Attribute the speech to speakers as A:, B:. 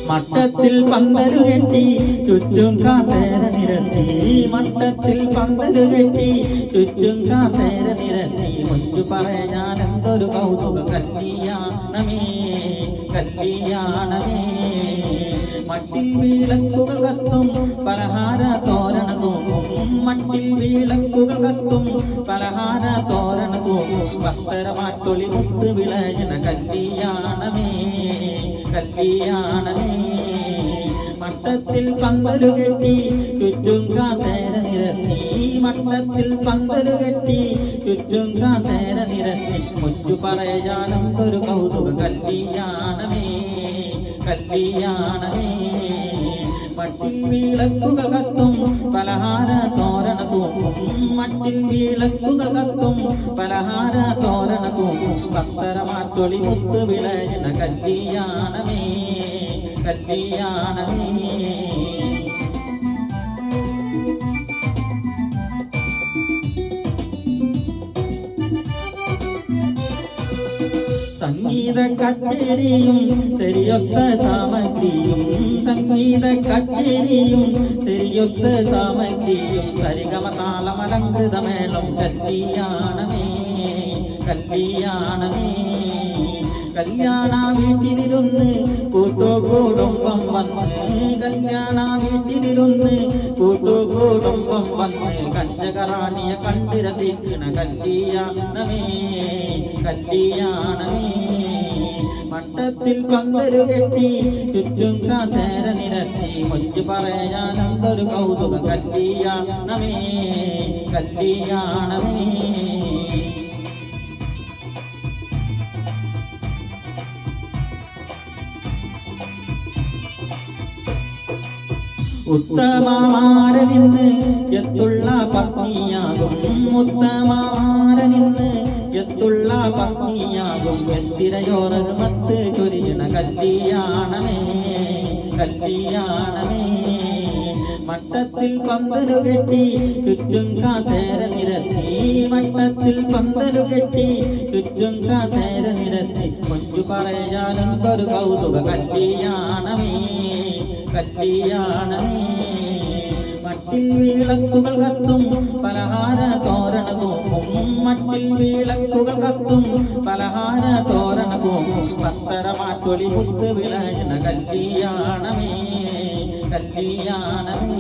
A: മട്ടത്തിൽ പന്തലു കെട്ടി ചുറ്റും കാസേര നിരത്തി മട്ടത്തിൽ പന്തലു കെട്ടി ചുറ്റും കാസേര നിരത്തി മുറ്റു പറയാൻ എന്തൊരു കൗതുക കല്യാണമേ കല്യാണമേ മട്ടിൽ വിളക്കുകൾ കത്തും പലഹാര തോരണ തൂക്കും മട്ടിൽ വിളക്കുകൾ കത്തും പലഹാര തോരണ തൂക്കും ഭക്തരമാറ്റൊളി മുത്ത് വിളയണ കല്യാണമേ കല്യാണമേ മട്ടത്തിൽ പന്തലു കെട്ടി ചുറ്റും കാസേര നിരത്തി മട്ടത്തിൽ പന്തലു കെട്ടി ചുറ്റും കാസേര നിരത്തി മുറ്റു പറയാനും ഒരു കൗതുക കല്യാണമേ കല്യാണമേ മട്ടിൽ വിളക്കുകൾ കത്തും പലഹാര തോരണ തൂക്കും മട്ടിൽ വിളക്കുകൾ കത്തും പലഹാര തോരണ തൂക്കും ഭക്തരമാറ്റൊളി മുത്ത് വിളയണ കല്യാണമേ കല്യാണമേ സംഗീത കച്ചേരിയും ശരിയൊത്ത സാമഗ്രിയും സംഗീത കച്ചേരിയും ശരിയൊത്ത സാമഗ്രിയും സരിഗമ താളമലങ്കൃതമേളം കല്യാണമേ കല്യാണമേ കല്യാണ വീട്ടിലിരുന്ന് കൂട്ടുകുടുംബം വന്ന് കല്യാണ വീട്ടിലിരുന്ന് കൂട്ടുകുടുംബം വന്ന് കഞ്ചകറാണിയെ കണ്ടിരത്തിക്കണ കല്യാണമേ കല്യാണമേ മട്ടത്തിൽ പന്തലു കെട്ടി ചുറ്റും കാസേര നിരത്തി മുറ്റു പറയാനെന്തൊരു കൗതുക കല്യാണമേ കല്യാണമേ ഉത്തമമാരനിന്ന് എത്തുള്ള പത്നിയാകും ഉത്തമമാരനിന്ന് എത്തുള്ള പത്നിയാകും എന്തിരയോറഹ്മത്ത് ചൊരിയണ കല്യാണമേ കല്യാണമേ മട്ടത്തിൽ പന്തലു കെട്ടി ചുറ്റും കാസേര നിരത്തി മട്ടത്തിൽ പന്തലു കെട്ടി ചുറ്റും കാസേര നിരത്തി കൊഞ്ചു പറയാനെന്തൊരു കൗതുക കല്യാണമേ കല്യാണമേ മട്ടിൽ വിളക്കുകൾ കത്തും പലഹാര തോരണ തൂക്കും മട്ടിൽ വിളക്കുകൾ കത്തും പലഹാര തോരണ തൂക്കും ഭക്തരമാറ്റൊളി മുത്ത് വിളയണ കല്യാണമേ കല്യാണമേ